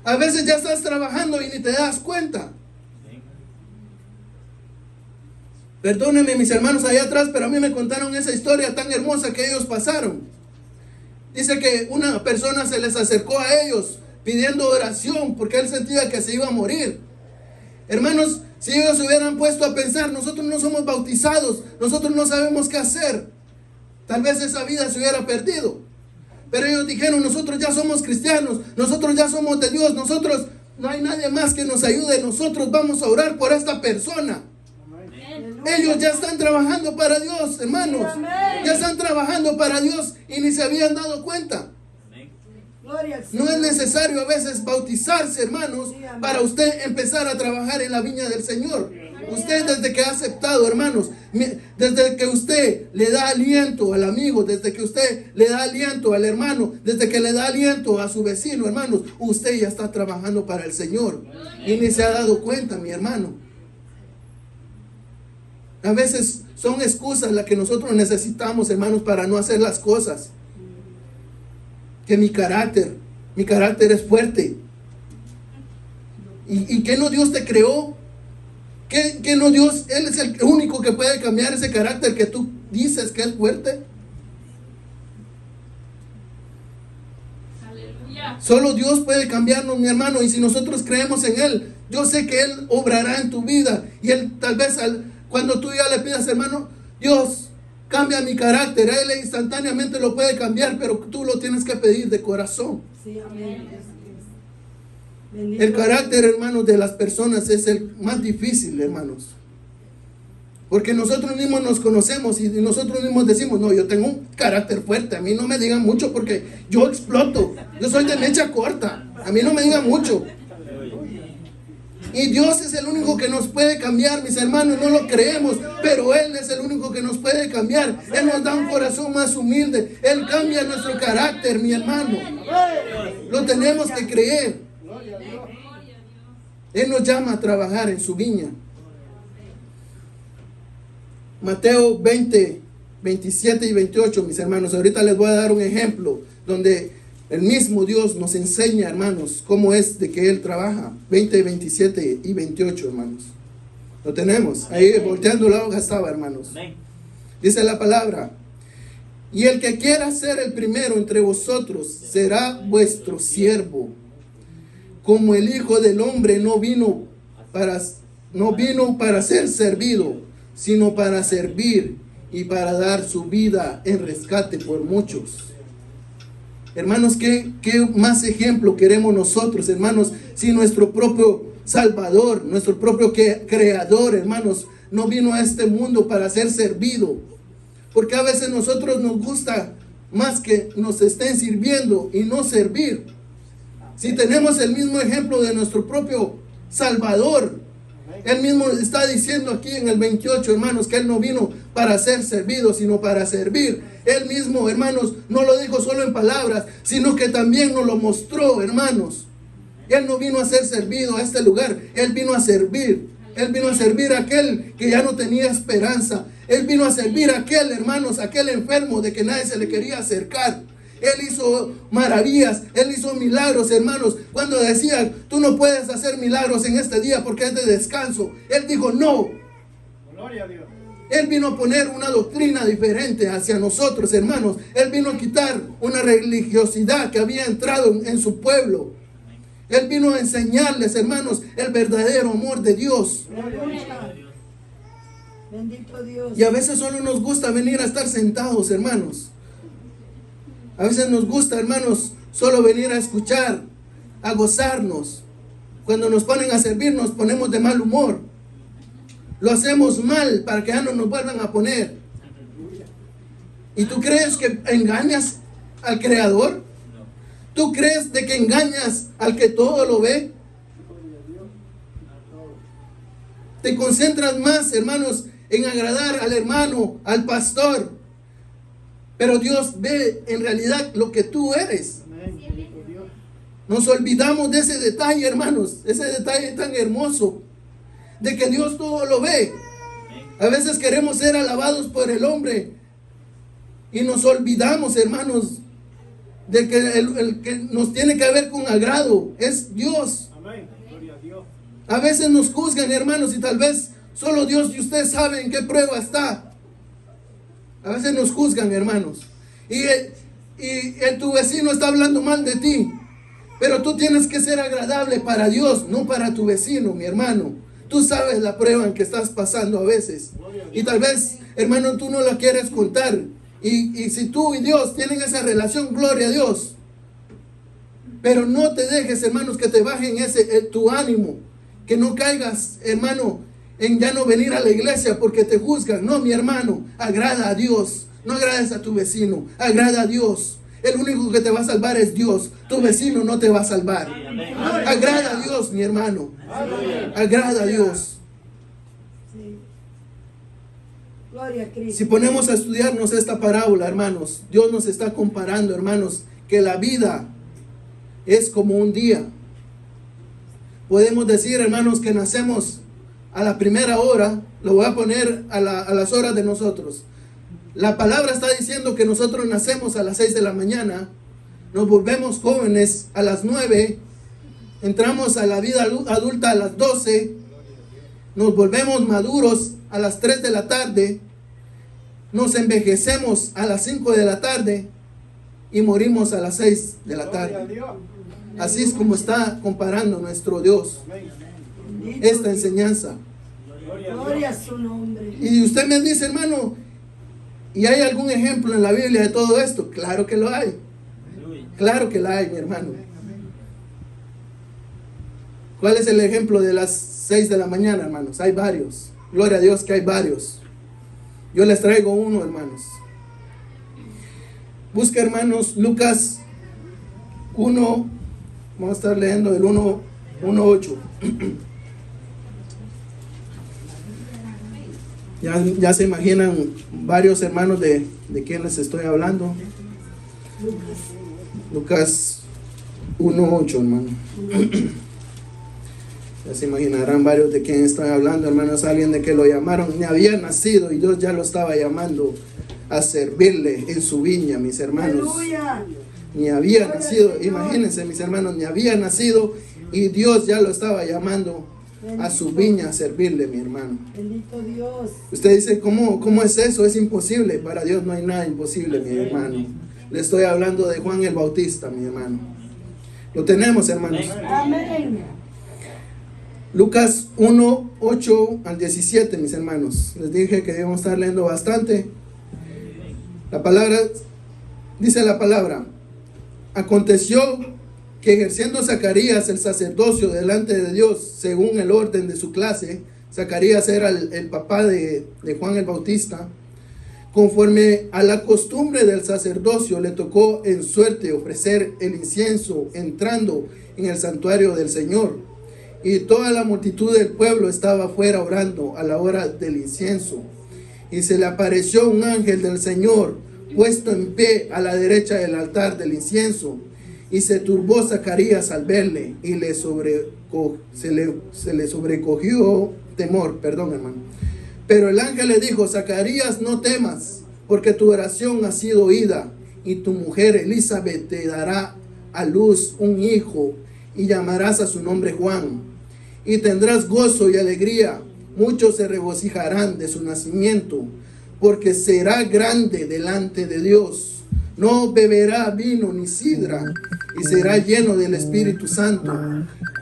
A veces ya estás trabajando y ni te das cuenta. Perdónenme mis hermanos allá atrás, pero a mí me contaron esa historia tan hermosa que ellos pasaron. Dice que una persona se les acercó a ellos pidiendo oración porque él sentía que se iba a morir. Hermanos, si ellos se hubieran puesto a pensar, nosotros no somos bautizados, nosotros no sabemos qué hacer, tal vez esa vida se hubiera perdido. Pero ellos dijeron, nosotros ya somos cristianos, nosotros ya somos de Dios, nosotros no hay nadie más que nos ayude, nosotros vamos a orar por esta persona. Ellos ya están trabajando para Dios, hermanos. Ya están trabajando para Dios y ni se habían dado cuenta. No es necesario a veces bautizarse, hermanos, para usted empezar a trabajar en la viña del Señor. Usted desde que ha aceptado, hermanos, desde que usted le da aliento al amigo, desde que usted le da aliento al hermano, desde que le da aliento a su vecino, hermanos, usted ya está trabajando para el Señor y ni se ha dado cuenta, mi hermano. A veces son excusas las que nosotros necesitamos, hermanos, para no hacer las cosas. Que mi carácter es fuerte. ¿Y qué no Dios te creó? ¿Qué no Dios? Él es el único que puede cambiar ese carácter que tú dices que es fuerte. Aleluya. Solo Dios puede cambiarnos, mi hermano. Y si nosotros creemos en Él, yo sé que Él obrará en tu vida. Y Él tal vez cuando tú ya le pidas, hermano, Dios, cambia mi carácter. Él instantáneamente lo puede cambiar, pero tú lo tienes que pedir de corazón. Sí, amén. El carácter, hermanos, de las personas es el más difícil, hermanos. Porque nosotros mismos nos conocemos y nosotros mismos decimos, no, yo tengo un carácter fuerte. A mí no me digan mucho porque yo exploto. Yo soy de mecha corta. A mí no me digan mucho. Y Dios es el único que nos puede cambiar, mis hermanos, no lo creemos, pero Él es el único que nos puede cambiar. Él nos da un corazón más humilde, Él cambia nuestro carácter, mi hermano. Lo tenemos que creer. Él nos llama a trabajar en su viña. Mateo 20, 27 y 28, mis hermanos, ahorita les voy a dar un ejemplo donde el mismo Dios nos enseña, hermanos, cómo es de que Él trabaja. 20, 27 y 28, hermanos. Lo tenemos. Ahí volteando la hoja estaba, hermanos. Dice la palabra: y el que quiera ser el primero entre vosotros será vuestro siervo. Como el Hijo del Hombre no vino para ser servido, sino para servir y para dar su vida en rescate por muchos. Hermanos, ¿qué más ejemplo queremos nosotros, hermanos? Si nuestro propio Salvador, nuestro propio Creador, hermanos, no vino a este mundo para ser servido. Porque a veces nosotros nos gusta más que nos estén sirviendo y no servir. Si tenemos el mismo ejemplo de nuestro propio Salvador, Él mismo está diciendo aquí en el 28, hermanos, que Él no vino para ser servido, sino para servir. Él mismo, hermanos, no lo dijo solo en palabras, sino que también nos lo mostró, hermanos. Él no vino a ser servido a este lugar, Él vino a servir. Él vino a servir a aquel que ya no tenía esperanza. Él vino a servir a aquel, hermanos, aquel enfermo de que nadie se le quería acercar. Él hizo maravillas, Él hizo milagros, hermanos. Cuando decían, tú no puedes hacer milagros en este día porque es de descanso, Él dijo, no. Gloria a Dios. Él vino a poner una doctrina diferente hacia nosotros, hermanos. Él vino a quitar una religiosidad que había entrado en su pueblo. Él vino a enseñarles, hermanos, el verdadero amor de Dios. Bendito Dios. Y a veces solo nos gusta venir a estar sentados, hermanos. A veces nos gusta, hermanos, solo venir a escuchar, a gozarnos. Cuando nos ponen a servir, nos ponemos de mal humor. lo hacemos mal para que ya no nos vuelvan a poner. ¿Y tú crees que engañas al Creador? ¿Tú crees de que engañas al que todo lo ve? Te concentras más, hermanos, en agradar al hermano, al pastor. Pero Dios ve en realidad lo que tú eres. Nos olvidamos de ese detalle, hermanos. Ese detalle tan hermoso. De que Dios todo lo ve. A veces queremos ser alabados por el hombre. Y nos olvidamos, hermanos, de que el que nos tiene que ver con agrado es Dios. Amén. Gloria a Dios. A veces nos juzgan, hermanos, y tal vez solo Dios y usted saben en qué prueba está. A veces nos juzgan, hermanos. Y tu vecino está hablando mal de ti. Pero tú tienes que ser agradable para Dios, no para tu vecino, mi hermano. Tú sabes la prueba en que estás pasando a veces. Y tal vez, hermano, tú no la quieres contar. Y si tú y Dios tienen esa relación, gloria a Dios. Pero no te dejes, hermanos, que te bajen tu ánimo. Que no caigas, hermano, en ya no venir a la iglesia porque te juzgan. No, mi hermano, agrada a Dios. No agrades a tu vecino, agrada a Dios. El único que te va a salvar es Dios. Tu vecino no te va a salvar. Agrada a Dios, mi hermano. Agrada a Dios. Sí. Gloria a Cristo. Si ponemos a estudiarnos esta parábola, hermanos, Dios nos está comparando, hermanos, que la vida es como un día. Podemos decir, hermanos, que nacemos a la primera hora. Lo voy a poner a las horas de nosotros. La palabra está diciendo que nosotros nacemos a las 6 de la mañana, nos volvemos jóvenes a las 9, entramos a la vida adulta a las 12, nos volvemos maduros a las 3 de la tarde, nos envejecemos a las 5 de la tarde y morimos a las 6 de la Gloria a tarde. Dios. Así es como está comparando nuestro Dios Bendito esta Dios. enseñanza. Gloria a Gloria a Dios. su nombre. Y usted me dice, hermano, ¿y hay algún ejemplo en la Biblia de todo esto? Claro que lo hay. Claro que la hay, mi hermano. ¿Cuál es el ejemplo de las 6 de la mañana, hermanos? Hay varios. Gloria a Dios que hay varios. Yo les traigo uno, hermanos. Busca, hermanos, Lucas 1. Vamos a estar leyendo el 1:8. Ya se imaginan varios hermanos de quién les estoy hablando. Lucas 1:8, hermano. Ya se imaginarán varios de quién estoy hablando, hermanos. Alguien de que lo llamaron, ni había nacido y Dios ya lo estaba llamando a servirle en su viña, mis hermanos. Aleluya. Ni había nacido, imagínense, mis hermanos, ni había nacido y Dios ya lo estaba llamando a su viña a servirle, mi hermano. Bendito Dios. Usted dice, ¿cómo es eso? Es imposible. Para Dios no hay nada imposible, mi hermano. Le estoy hablando de Juan el Bautista, mi hermano. Lo tenemos, hermanos. Amén. Lucas 1:8 al 17, mis hermanos. Les dije que debemos estar leyendo bastante. La palabra, dice la palabra: aconteció que ejerciendo Zacarías el sacerdocio delante de Dios, según el orden de su clase, Zacarías era el papá de Juan el Bautista, conforme a la costumbre del sacerdocio, le tocó en suerte ofrecer el incienso entrando en el santuario del Señor. Y toda la multitud del pueblo estaba afuera orando a la hora del incienso. Y se le apareció un ángel del Señor, puesto en pie a la derecha del altar del incienso. Y se turbó Zacarías al verle, y se le sobrecogió temor, hermano. Pero el ángel le dijo: Zacarías, no temas, porque tu oración ha sido oída, y tu mujer Elizabeth te dará a luz un hijo, y llamarás a su nombre Juan. Y tendrás gozo y alegría, muchos se regocijarán de su nacimiento, porque será grande delante de Dios. No beberá vino ni sidra, y será lleno del Espíritu Santo,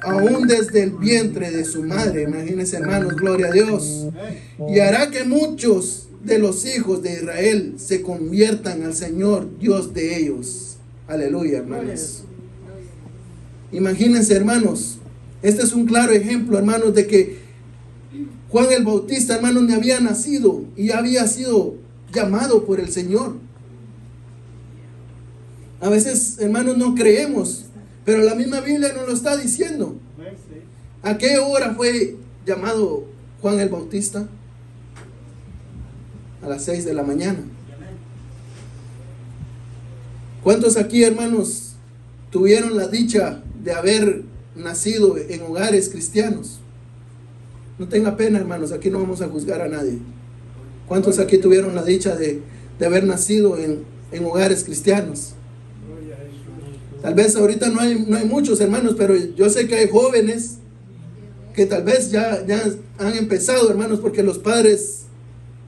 aún desde el vientre de su madre. Imagínense, hermanos, gloria a Dios. Y hará que muchos de los hijos de Israel se conviertan al Señor, Dios de ellos. Aleluya, hermanos. Imagínense, hermanos, este es un claro ejemplo, hermanos, de que Juan el Bautista, hermanos, ni había nacido y ya había sido llamado por el Señor. A veces, hermanos, no creemos, pero la misma Biblia nos lo está diciendo. ¿A qué hora fue llamado Juan el Bautista? A las 6 de la mañana. ¿Cuántos aquí, hermanos, tuvieron la dicha de haber nacido en hogares cristianos? No tenga pena, hermanos, aquí no vamos a juzgar a nadie. ¿Cuántos aquí tuvieron la dicha de haber nacido en hogares cristianos? Tal vez ahorita no hay muchos, hermanos, pero yo sé que hay jóvenes que tal vez ya han empezado, hermanos, porque los padres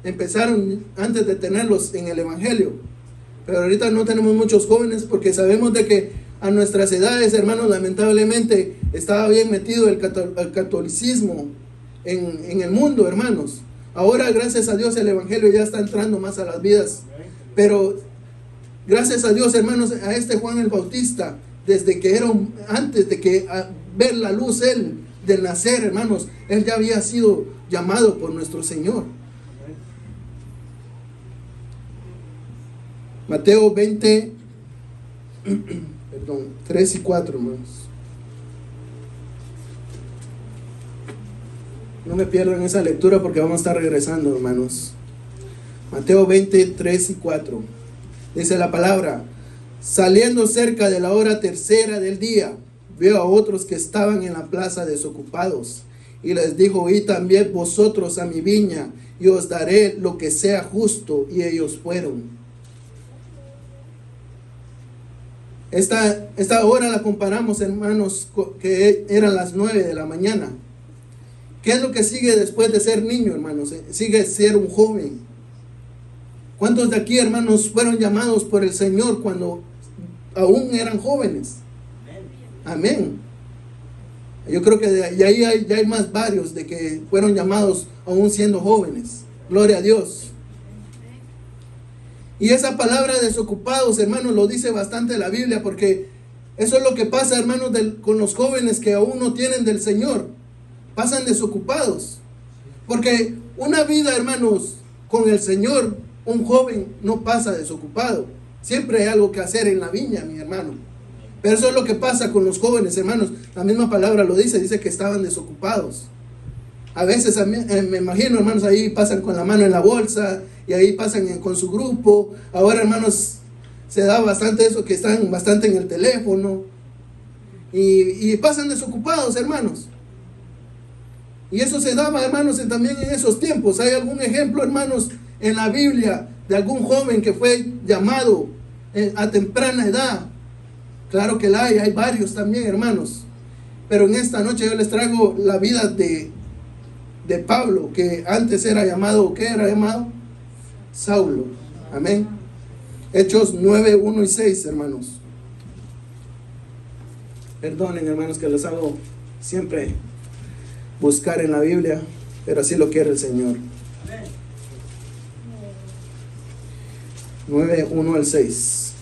empezaron antes de tenerlos en el Evangelio. Pero ahorita no tenemos muchos jóvenes porque sabemos de que a nuestras edades, hermanos, lamentablemente estaba bien metido el catolicismo en el mundo, hermanos. Ahora, gracias a Dios, el Evangelio ya está entrando más a las vidas. Pero gracias a Dios, hermanos, a este Juan el Bautista, desde que antes de que ver la luz él, del nacer, hermanos, él ya había sido llamado por nuestro Señor. Mateo 20, 3 y 4, hermanos. No me pierdan esa lectura porque vamos a estar regresando, hermanos. Mateo 20, 3 y 4. Dice la palabra: saliendo cerca de la hora tercera del día, vio a otros que estaban en la plaza desocupados, y les dijo: id también vosotros a mi viña, y os daré lo que sea justo. Y ellos fueron. Esta hora la comparamos, hermanos, que eran las 9 de la mañana. ¿Qué es lo que sigue después de ser niño, hermanos? Sigue ser un joven. ¿Cuántos de aquí, hermanos, fueron llamados por el Señor cuando aún eran jóvenes? Amén. Yo creo que ya hay más varios de que fueron llamados aún siendo jóvenes. Gloria a Dios. Y esa palabra desocupados, hermanos, lo dice bastante la Biblia, porque eso es lo que pasa, hermanos, con los jóvenes que aún no tienen del Señor. Pasan desocupados. Porque una vida, hermanos, con el Señor, un joven no pasa desocupado. Siempre hay algo que hacer en la viña, mi hermano. Pero eso es lo que pasa con los jóvenes, hermanos. La misma palabra lo dice que estaban desocupados. A veces me imagino, hermanos, ahí pasan con la mano en la bolsa y ahí pasan con su grupo. Ahora, hermanos, se da bastante eso, que están bastante en el teléfono y pasan desocupados, hermanos. Y eso se daba, hermanos, también en esos tiempos. ¿Hay algún ejemplo, hermanos, en la Biblia de algún joven que fue llamado a temprana edad? Claro que hay varios también, hermanos. Pero en esta noche yo les traigo la vida de Pablo, que antes era llamado, ¿qué era llamado? Saulo. Amén. Hechos 9, 1 y 6, hermanos. Perdonen, hermanos, que les hago siempre buscar en la Biblia, pero así lo quiere el Señor. 9, 1 al 6.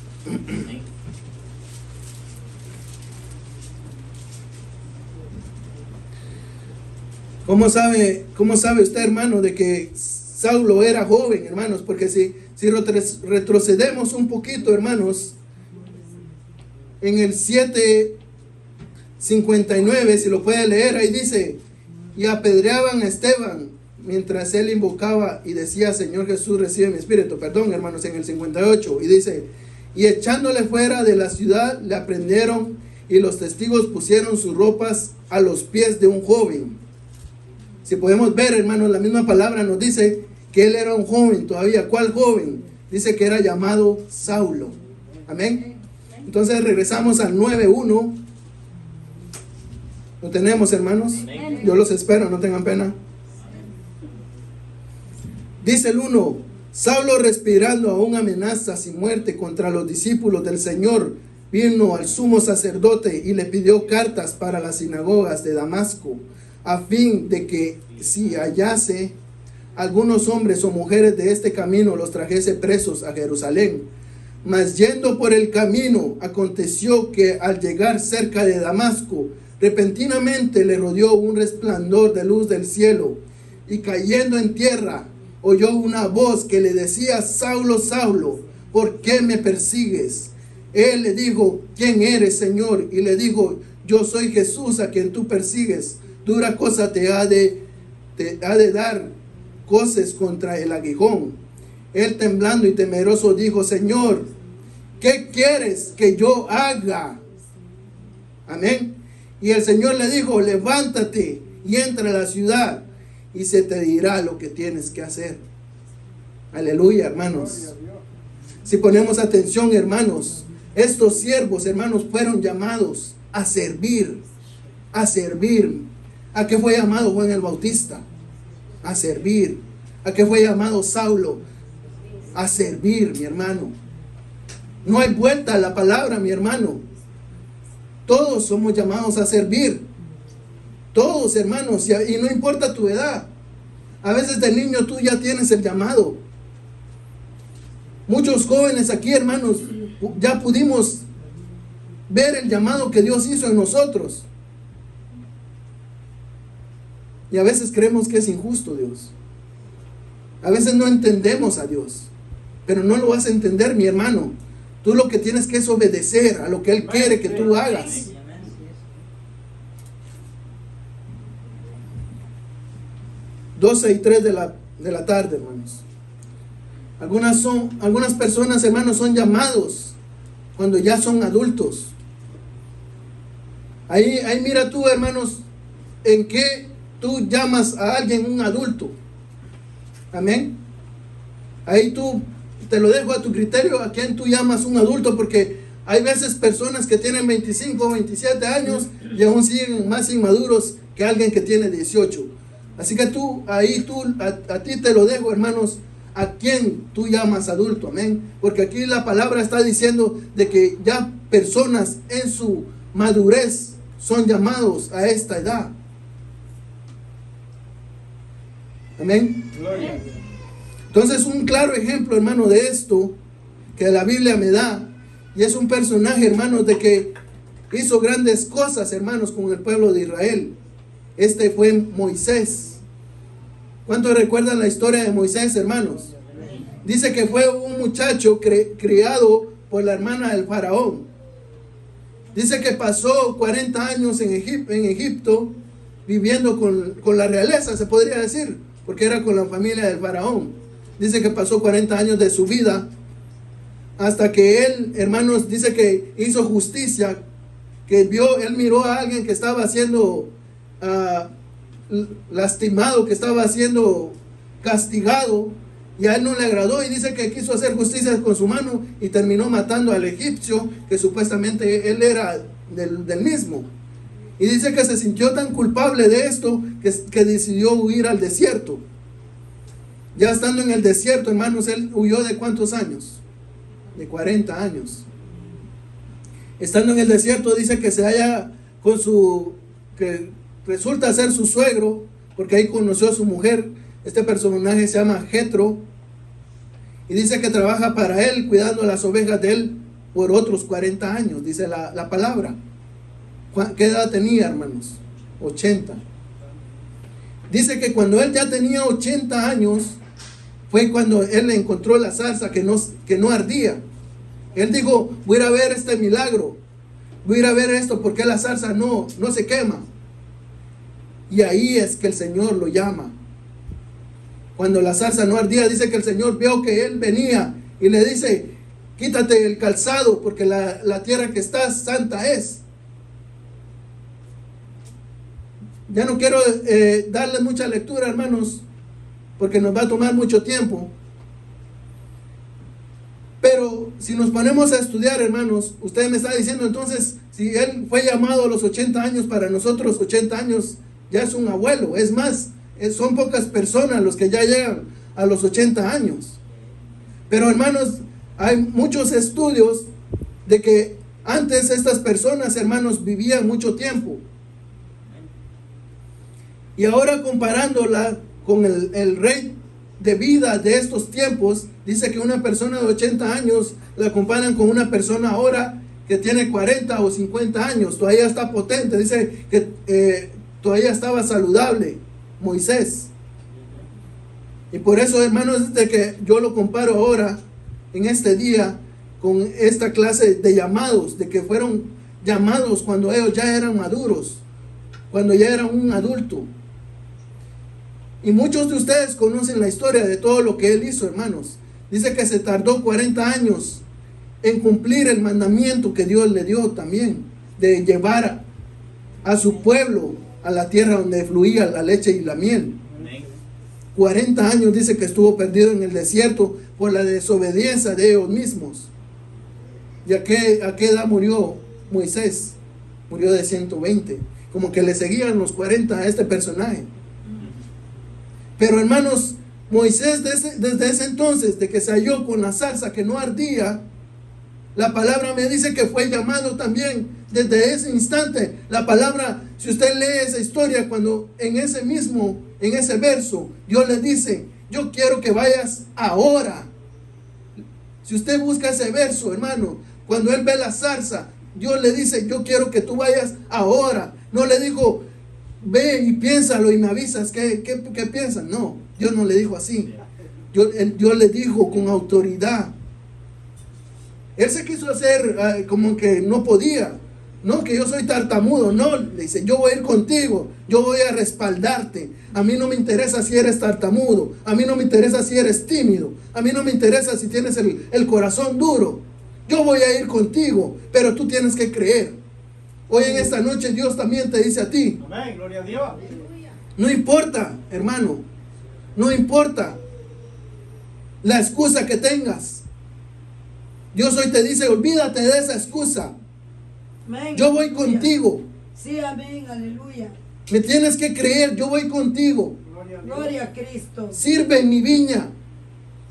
¿Cómo sabe usted, hermano, de que Saulo era joven, hermanos? Porque si retrocedemos un poquito, hermanos, en el 7:59, si lo puede leer, ahí dice: y apedreaban a Esteban mientras él invocaba y decía: Señor Jesús, recibe mi espíritu. Perdón, hermanos, en el 58, y dice: y echándole fuera de la ciudad, le aprendieron, y los testigos pusieron sus ropas a los pies de un joven. Si podemos ver, hermanos, la misma palabra nos dice que él era un joven todavía. ¿Cuál joven? Dice que era llamado Saulo. Amén. Entonces regresamos al 9:1. ¿Lo tenemos, hermanos? Yo los espero, no tengan pena. Dice el 1: Saulo, respirando aún amenazas y muerte contra los discípulos del Señor, vino al sumo sacerdote y le pidió cartas para las sinagogas de Damasco, a fin de que si hallase algunos hombres o mujeres de este camino, los trajese presos a Jerusalén. Mas yendo por el camino, aconteció que al llegar cerca de Damasco, repentinamente le rodeó un resplandor de luz del cielo, y cayendo en tierra, oyó una voz que le decía: Saulo, Saulo, ¿por qué me persigues? Él le dijo: ¿quién eres, Señor? Y le dijo: yo soy Jesús a quien tú persigues. Dura cosa te ha de dar coces contra el aguijón. Él, temblando y temeroso, dijo: Señor, ¿qué quieres que yo haga? Amén. Y el Señor le dijo: levántate y entra a la ciudad y se te dirá lo que tienes que hacer. Aleluya, hermanos. Si ponemos atención, hermanos, estos siervos, hermanos, fueron llamados a servir. A servir. ¿A qué fue llamado Juan el Bautista? A servir. ¿A qué fue llamado Saulo? A servir, mi hermano. No hay vuelta a la palabra, mi hermano. Todos somos llamados a servir. Todos, hermanos, y no importa tu edad. A veces de niño tú ya tienes el llamado. Muchos jóvenes aquí, hermanos, ya pudimos ver el llamado que Dios hizo en nosotros. Y a veces creemos que es injusto Dios. A veces no entendemos a Dios. Pero no lo vas a entender, mi hermano. Tú lo que tienes que es obedecer a lo que Él quiere que tú hagas. 12:03 de la tarde, hermanos. Algunas personas, hermanos, son llamados cuando ya son adultos. Ahí mira tú, hermanos, en qué tú llamas a alguien un adulto. Amén. Ahí tú te lo dejo a tu criterio a quién tú llamas un adulto, porque hay veces personas que tienen 25 o 27 años y aún siguen más inmaduros que alguien que tiene 18. Así que a ti te lo dejo, hermanos, a quién tú llamas adulto. Amén. Porque aquí la palabra está diciendo de que ya personas en su madurez son llamados a esta edad. Amén. Gloria. Entonces, un claro ejemplo, hermano, de esto que la Biblia me da, y es un personaje, hermanos, de que hizo grandes cosas, hermanos, con el pueblo de Israel. Este fue Moisés. ¿Cuántos recuerdan la historia de Moisés, hermanos? Dice que fue un muchacho criado por la hermana del faraón. Dice que pasó 40 años en Egipto viviendo con la realeza, se podría decir, porque era con la familia del faraón. Dice que pasó 40 años de su vida hasta que él, hermanos, dice que hizo justicia, que él miró a alguien que estaba siendo lastimado, que estaba siendo castigado, y a él no le agradó, y dice que quiso hacer justicia con su mano y terminó matando al egipcio, que supuestamente él era del mismo. Y dice que se sintió tan culpable de esto que decidió huir al desierto. Ya estando en el desierto, hermanos, él huyó de ¿cuántos años? De 40 años. Estando en el desierto, dice que se halla con que resulta ser su suegro, porque ahí conoció a su mujer. Este personaje se llama Jetro, y dice que trabaja para él, cuidando las ovejas de él por otros 40 años, dice la palabra. ¿Qué edad tenía, hermanos? 80. Dice que cuando él ya tenía 80 años, fue cuando él encontró la zarza que no ardía. Él dijo: voy a ir a ver este milagro, voy a ir a ver esto, porque la zarza no se quema. Y ahí es que el Señor lo llama. Cuando la zarza no ardía, dice que el Señor vio que él venía y le dice: quítate el calzado, porque la tierra que estás santa es. Ya no quiero darle mucha lectura, hermanos, porque nos va a tomar mucho tiempo. Pero si nos ponemos a estudiar, hermanos, usted me está diciendo entonces, si él fue llamado a los 80 años, para nosotros 80 años ya es un abuelo. Es más, son pocas personas los que ya llegan a los 80 años. Pero, hermanos, hay muchos estudios de que antes estas personas, hermanos, vivían mucho tiempo. Y ahora, comparándola con el rey de vida de estos tiempos, dice que una persona de 80 años la comparan con una persona ahora que tiene 40 o 50 años. Todavía está potente. Dice que todavía estaba saludable Moisés. Y por eso, hermanos, es de que yo lo comparo ahora, en este día, con esta clase de llamados, de que fueron llamados cuando ellos ya eran maduros, cuando ya eran un adulto. Y muchos de ustedes conocen la historia de todo lo que él hizo, hermanos. Dice que se tardó 40 años en cumplir el mandamiento que Dios le dio también, de llevar a su pueblo a la tierra donde fluía la leche y la miel. 40 años dice que estuvo perdido en el desierto por la desobediencia de ellos mismos. ¿Y a qué edad murió Moisés? Murió de 120. Como que le seguían los 40 a este personaje. Pero hermanos, Moisés desde ese entonces, de que se halló con la zarza que no ardía, la palabra me dice que fue llamado también desde ese instante. La palabra, si usted lee esa historia, cuando en ese verso, Dios le dice, yo quiero que vayas ahora. Si usted busca ese verso, hermano, cuando él ve la zarza, Dios le dice, yo quiero que tú vayas ahora. No le dijo, ve y piénsalo y me avisas qué piensan. No, Dios no le dijo así. Dios le dijo con autoridad. Él se quiso hacer como que no podía. No, que yo soy tartamudo. No, le dice, yo voy a ir contigo. Yo voy a respaldarte. A mí no me interesa si eres tartamudo. A mí no me interesa si eres tímido. A mí no me interesa si tienes el corazón duro. Yo voy a ir contigo, pero tú tienes que creer. Hoy en esta noche Dios también te dice a ti. Amén, gloria a Dios. No importa, hermano. No importa la excusa que tengas. Dios hoy te dice, olvídate de esa excusa. Amén. Yo voy contigo. Sí, amén, aleluya. Me tienes que creer, yo voy contigo. Gloria a Dios. Gloria a Cristo. Sirve en mi viña.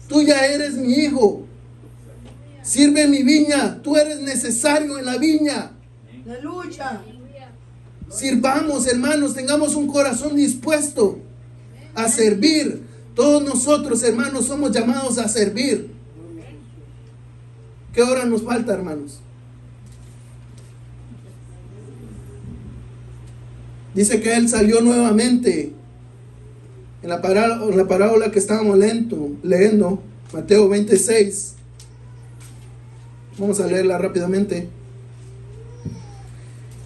Tú ya eres mi hijo. Sirve en mi viña. Tú eres necesario en la viña. Aleluya. Sirvamos, hermanos, tengamos un corazón dispuesto a servir. Todos nosotros, hermanos, somos llamados a servir. ¿Qué hora nos falta, hermanos? Dice que él salió nuevamente en la parábola que estábamos leyendo, Mateo 26. Vamos a leerla rápidamente.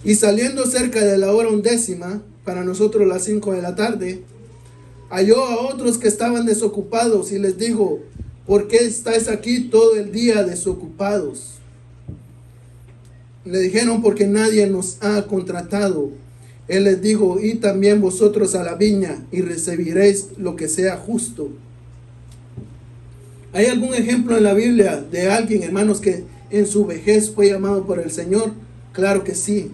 Y saliendo cerca de la hora 11, para nosotros las 5 de la tarde, halló a otros que estaban desocupados y les dijo, ¿por qué estáis aquí todo el día desocupados? Le dijeron, porque nadie nos ha contratado. Él les dijo, y también vosotros a la viña y recibiréis lo que sea justo. ¿Hay algún ejemplo en la Biblia de alguien, hermanos, que en su vejez fue llamado por el Señor? Claro que sí.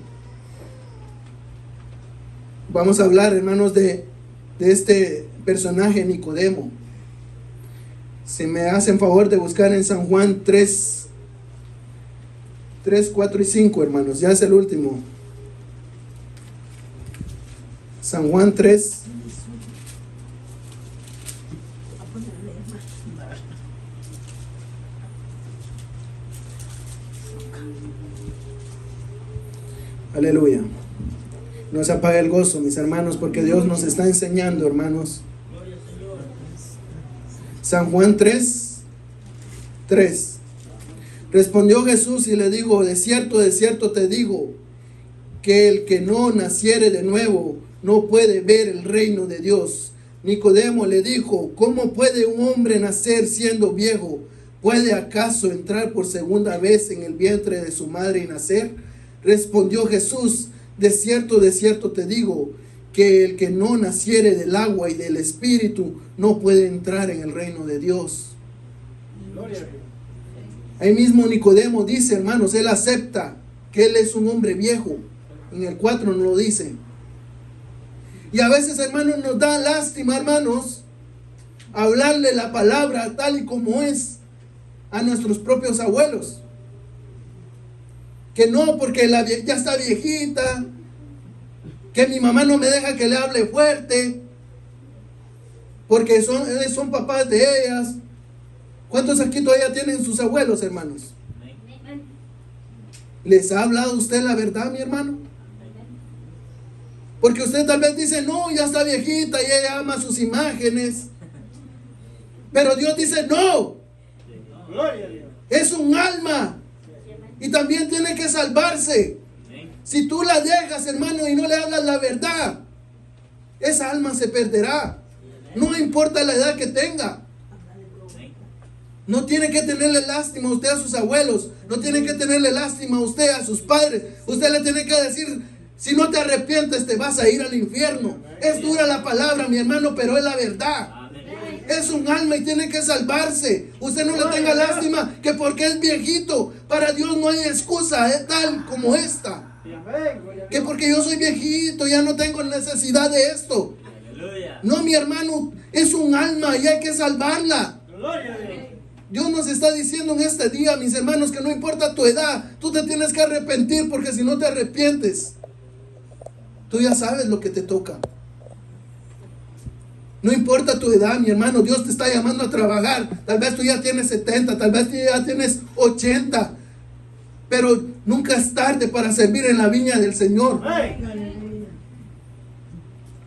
Vamos a hablar, hermanos, de este personaje Nicodemo. Si me hacen favor de buscar en San Juan 3, 4 y 5, hermanos, ya es el último. San Juan 3. Aleluya. No se apague el gozo, mis hermanos, porque Dios nos está enseñando, hermanos. San Juan 3. Respondió Jesús y le dijo, de cierto te digo, que el que no naciere de nuevo no puede ver el reino de Dios. Nicodemo le dijo, ¿cómo puede un hombre nacer siendo viejo? ¿Puede acaso entrar por segunda vez en el vientre de su madre y nacer? Respondió Jesús, de cierto te digo, que el que no naciere del agua y del espíritu no puede entrar en el reino de Dios. Gloria a Dios. Ahí mismo Nicodemo dice, hermanos, él acepta que él es un hombre viejo. En el 4 nos lo dice. Y a veces, hermanos, nos da lástima, hermanos, hablarle la palabra tal y como es a nuestros propios abuelos. Que no, porque ya está viejita, que mi mamá no me deja que le hable fuerte, porque son papás de ellas. ¿Cuántos aquí todavía tienen sus abuelos, hermanos? ¿Les ha hablado usted la verdad, mi hermano? Porque usted tal vez dice, no, ya está viejita y ella ama sus imágenes. Pero Dios dice, no, Gloria a Dios. es un alma y también tiene que salvarse. Si tú la dejas, hermano, y no le hablas la verdad, esa alma se perderá. No importa la edad que tenga. No tiene que tenerle lástima a usted a sus abuelos. No tiene que tenerle lástima a usted a sus padres. Usted le tiene que decir, si no te arrepientes te vas a ir al infierno. Es dura la palabra, mi hermano, pero es la verdad. Es un alma y tiene que salvarse. Usted no le tenga lástima que porque es viejito. Para Dios no hay excusa, es tal como esta. Y amén, gloria a Que Dios. porque yo soy viejito ya no tengo necesidad de esto. No, mi hermano, es un alma y hay que salvarla. Gloria a Dios. Dios nos está diciendo en este día, mis hermanos, que no importa tu edad, tú te tienes que arrepentir, porque si no te arrepientes, tú ya sabes lo que te toca. No importa tu edad, mi hermano, Dios te está llamando a trabajar. Tal vez tú ya tienes 70, tal vez tú ya tienes 80, pero nunca es tarde para servir en la viña del Señor. Amén. Aleluya.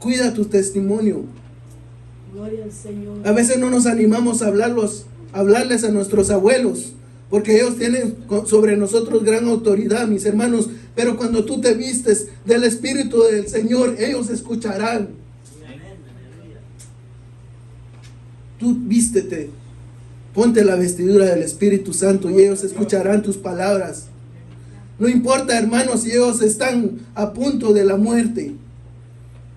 Cuida tu testimonio. Gloria al Señor. A veces no nos animamos a hablarles a nuestros abuelos, porque ellos tienen sobre nosotros gran autoridad, mis hermanos. Pero cuando tú te vistes del Espíritu del Señor, ellos escucharán. Tú vístete, ponte la vestidura del Espíritu Santo y ellos escucharán tus palabras. No importa, hermanos, si ellos están a punto de la muerte.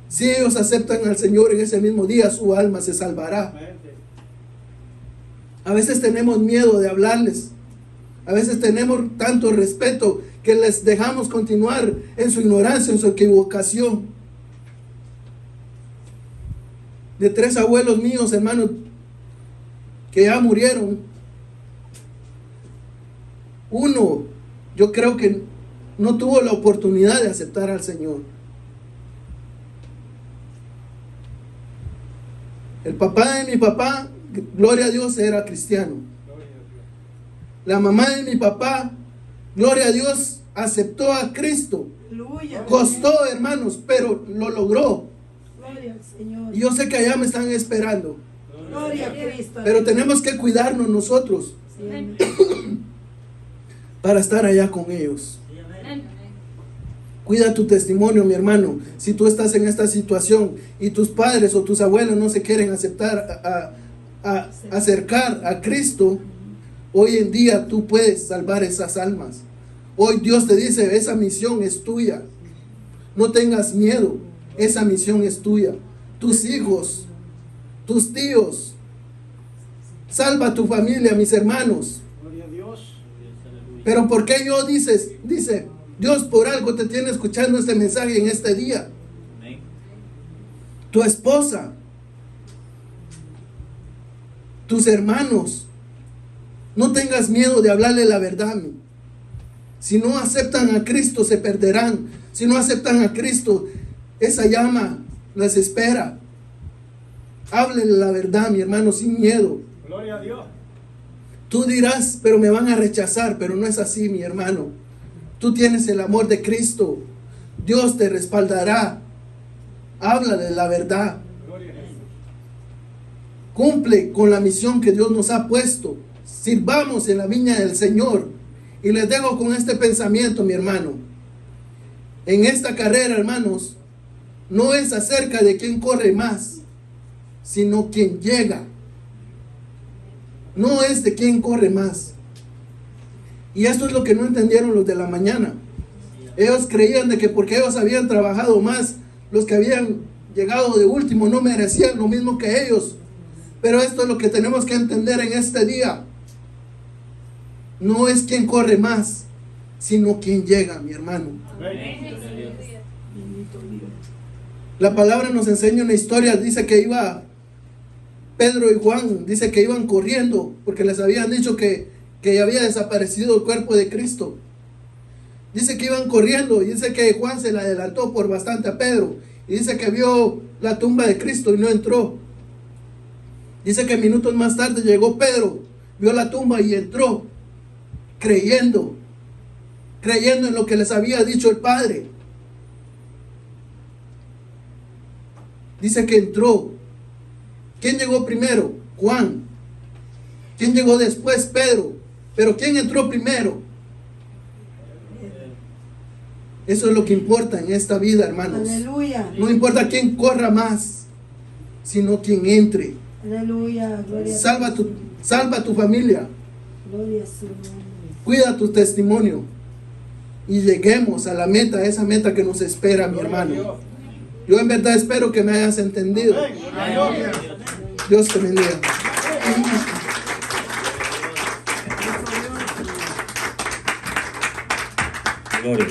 Si ellos aceptan al Señor en ese mismo día, su alma se salvará. A veces tenemos miedo de hablarles. A veces tenemos tanto respeto que les dejamos continuar en su ignorancia, en su equivocación. De 3 abuelos míos, hermanos, que ya murieron, uno, yo creo que no tuvo la oportunidad de aceptar al Señor. El papá de mi papá, gloria a Dios, era cristiano. La mamá de mi papá, gloria a Dios, aceptó a Cristo. Aleluya. Costó, hermanos, pero lo logró. Gloria al Señor. Y yo sé que allá me están esperando. Gloria a Cristo. Pero tenemos que cuidarnos nosotros Sí, amén. para estar allá con ellos. Cuida tu testimonio, mi hermano. Si tú estás en esta situación y tus padres o tus abuelos no se quieren acercar a Cristo, hoy en día tú puedes salvar esas almas. Hoy Dios te dice, esa misión es tuya. No tengas miedo, esa misión es tuya. Tus hijos, tus tíos, salva a tu familia, mis hermanos. Gloria a Dios. Pero ¿por qué yo dice, Dios por algo te tiene escuchando este mensaje en este día? Tu esposa, tus hermanos, no tengas miedo de hablarle la verdad. Si no aceptan a Cristo, se perderán. Si no aceptan a Cristo, esa llama las espera. Háblele la verdad, mi hermano, sin miedo. Gloria a Dios. Tú dirás, pero me van a rechazar, pero no es así, mi hermano. Tú tienes el amor de Cristo. Dios te respaldará. Háblale la verdad. Gloria a Dios. Cumple con la misión que Dios nos ha puesto. Sirvamos en la viña del Señor. Y les dejo con este pensamiento, mi hermano. En esta carrera, hermanos, no es acerca de quién corre más, sino quién llega. No es de quién corre más. Y esto es lo que no entendieron los de la mañana. Ellos creían de que porque ellos habían trabajado más, los que habían llegado de último no merecían lo mismo que ellos. Pero esto es lo que tenemos que entender en este día. No es quien corre más, sino quien llega, mi hermano. Amén. Bendito Dios. La palabra nos enseña una historia. Dice que iba Pedro y Juan, dice que iban corriendo porque les habían dicho que había desaparecido el cuerpo de Cristo. Dice que iban corriendo y dice que Juan se le adelantó por bastante a Pedro y dice que vio la tumba de Cristo y no entró. Dice que minutos más tarde llegó Pedro, vio la tumba y entró, creyendo en lo que les había dicho el Padre. Dice que entró. ¿Quién llegó primero? Juan. ¿Quién llegó después? Pedro. Pero ¿quién entró primero? Eso es lo que importa en esta vida, hermanos. Aleluya. No importa quién corra más, sino quien entre. Aleluya. Gloria Salva a tu familia. Gloria a su nombre. Cuida tu testimonio. Y lleguemos a la meta, esa meta que nos espera, mi hermano. Yo en verdad espero que me hayas entendido. Dios te bendiga. Gloria.